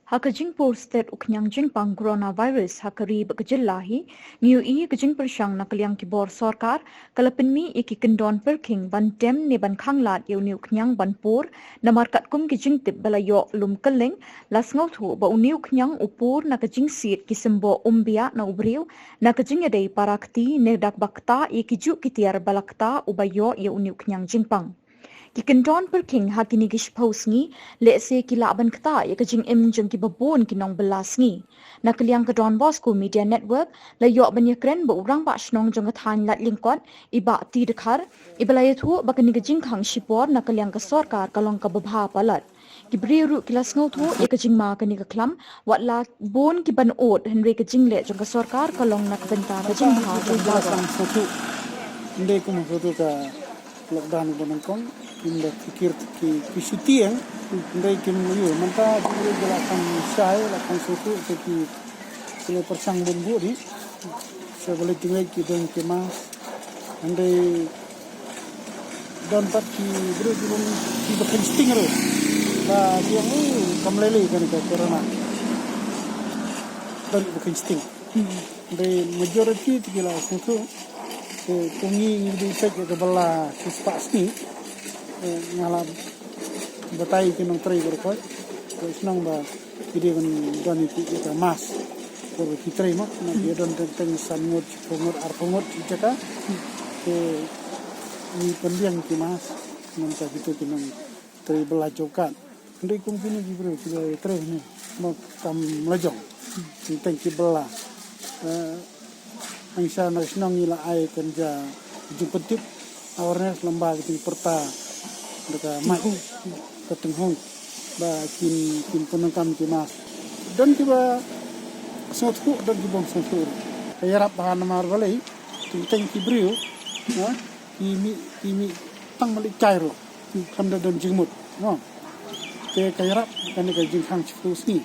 haka jingpur stet khniang jingpang coronavirus hakari jylla hi iohi jingpyrshang nak liang kibor sorkar kala pynmih iki kyndon pyrkhing ban tem ne ban khanglad niu khniang ban pur namar kum ki jingtip balayo lum kylleng la sngewthuh ba uniu khniang upur nak jingsied ki symboh umbiah na briew nak jingedei parakti ne dak bakta iki juk kitiar balakta ubayo uniu khniang jingpang ki kyndon pyrkhing hakini gish posngi lese ki laban kta ya kajing jeng ki babon ki nong belasngi nak liang ke Don Bosco Media Network la yo banya kren bo Rangbah Shnong jong than lat lingkot iba ti dekhar ibalaya thu bakani kajing khang shipor nak liang ke sorkar kalong ka babha palat ki briew ki la sngewthuh ya kajing ma kani ka khlam wat la bon ki ban ot henry kajing le jong ka sorkar kalong nak benta kajing bha jong ndai ko mo ka lockdown banang kong inda fikir ki sitiang ndai kim yo manta dure gelakan sai lakan suku ki sele persang bumbu di sebalik tinggal ki dan ki mas andai dan pat ki bro ki bakin sting ro ba dia ni kamlele kan ka corona dan bakin sting ndai majority tigala suku kungi di pek ke bala sispas ni ngalam batai ke nong trai berkoi senang ba ide kan don itu kita mas ko kitrai ma na dia don teng sangot pongot jaka ke ni pendiang ki mas nang ta gitu ke nong trai bela jokan ndai kum kini ki bro ki trai ni ma kam lajong teng ki bela Aisyah nasional nila ai kerja jingtip awareness lembah di perta dekat mai ketenghong ba kin penengkam kimas dan tiba sngewthuh dan kibong sngewthuh kayarap bahan namar balai teng ki briew ha kimi tang mali jyrhoh khanglad dan jingmut no ke kayarap kan ka jingpang chfusni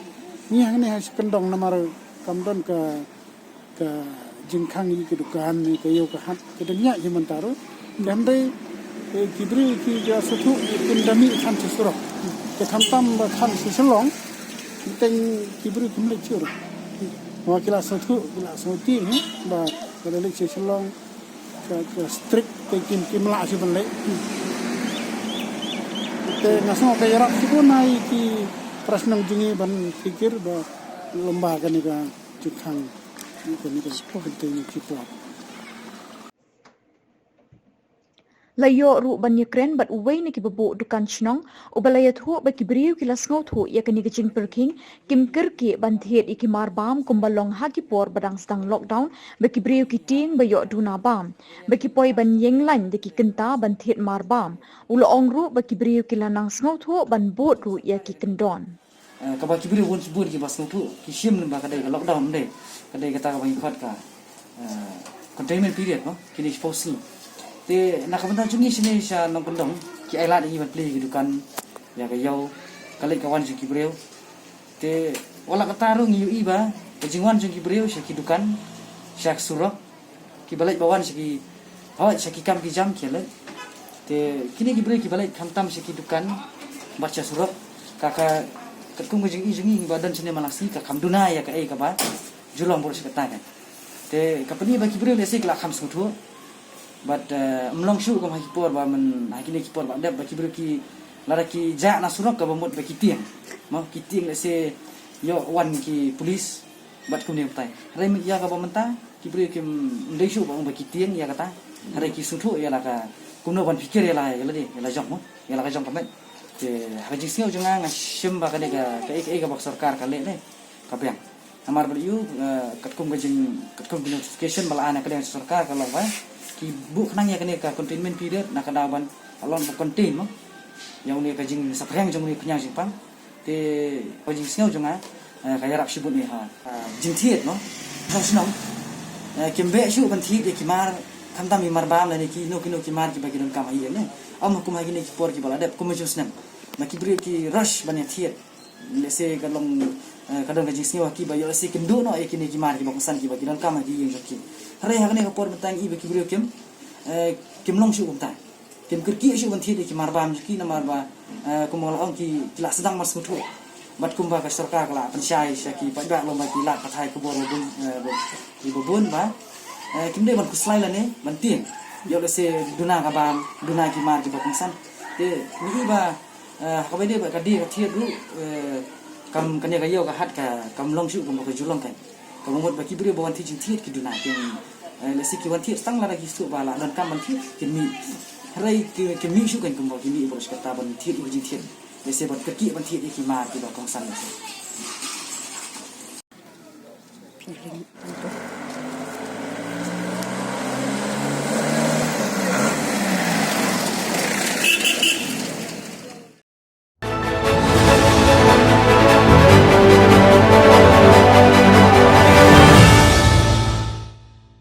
ni hang ni has kendong namar kamdon ke jingkang ini kedukaan ni kayo kahat kedenya sementara dan dai kibri ki ja sutu kundami khan susuro ke khantam ba khan susulong teng kibri kumle chur wakila sutu bila suti ni ba kadale susulong ke strict ke kimla si benle te naso ke yarak ki nai ki prasnang jingi ban fikir ba lembaga ni ka jingkang layo ru banya kren bat uwei ni ki babu dukan shnong ubalaya thu ba ki briew ki la sngewthuh ya kani gijing pyrkhing kim kirki ban thiet iki mar bam kumbalong ha ki por badang stang lockdown ba ki briew ki ting ba yo duna bam ba ki poi ban yeng lan de ki kenta ban thiet mar bam ulo ong ru ba ki briew ki la nang sngewthuh ban bot ru ya ki kyndon kaba ki briew won bot ki bas sngewthuh ki shim ba kadai lockdown de kadai kata ka bang khat ka containment period no kini exposing te nakabanta jungi sini sha nong kendong ki aila ni ban play gitu kan ya ka yau kali kawan ki briew te wala kata ru ngi ba jingwan ki briew sha ki dukan sha surah ki balai bawan ki hawa sha ki kam ki jam kele te kini ki briew ki balai khamtam sha ki dukan baca surah kaka ketkum jingi badan sini malasi ka kamduna ya ka ka ba julong bor sekata kan te kapani ba ki briew le sik la kham sngewthuh but mlong shu ko haki por ba man haki ne ki por ba da ba ki briew ki lara ki ja na surok ka bomot ba ki tiang ma ki tiang le se yo wan ki police bat kum ne tai rai mi ya ka ba menta ki briew ki ndai shu ba ki tiang ya kata rai ki sngewthuh ya la ka kum no ban pikir ya la de ya la jong mo ya la ka jong kamet te haji sngeu jonga ngashim ba ka de ka bak sorkar ka le ne ka piang namar briew katkum notification malaan ka dengan sorkar kalau ba ki bu khnang ya kene ka containment period na kadaban alon bu contain mo yang ni ka jing saprang jong ni khniang jingpang te jing sngeu jonga ka yarap shibut ni ha jingtiet no shnong kimbe shu ban thi de ki mar khamtam mi mar bam la ni ki no ki mar ki ba ki don kam ai ne am ku ma ki ni ki por ki bala de ku ma jus nem ma ki bre ki rush ban ya thiet lese kalong kadang ka jing ki ba yo se kyndon no ki ni ki mar ki ba san ki ba ki don kam ai yang ki hare ha ne ka por mentang i ba ki bre kim long shu kumta kim kirki shu ban thi de ki mar bam ki na mar ba ku ma ong ki la sedang mas mutu บัดกุมบากับสกากละปัญชัยสกีปัจจุบันลงมากีฬาไทยกบฏบุญdi bubun ba kimde ban kuslai la ne ban tin yo le se duna ka bam duna ki mar ki ba kongsan te ni ba ka ba de ba ka di ka thiet ru kam kan ya ka yo ka hat ka kam long shu kam ka julong kan kam mot ba ki bre bon thi jing thiet ki duna ki le si ki wan thiet sang la ki su ba la dan kam ban thiet ki mi rai ki mi shu kan kam ba ki mi bo ska ta ban thiet u jing thiet le se ban ka ki ban thiet ki mar ki ba kongsan le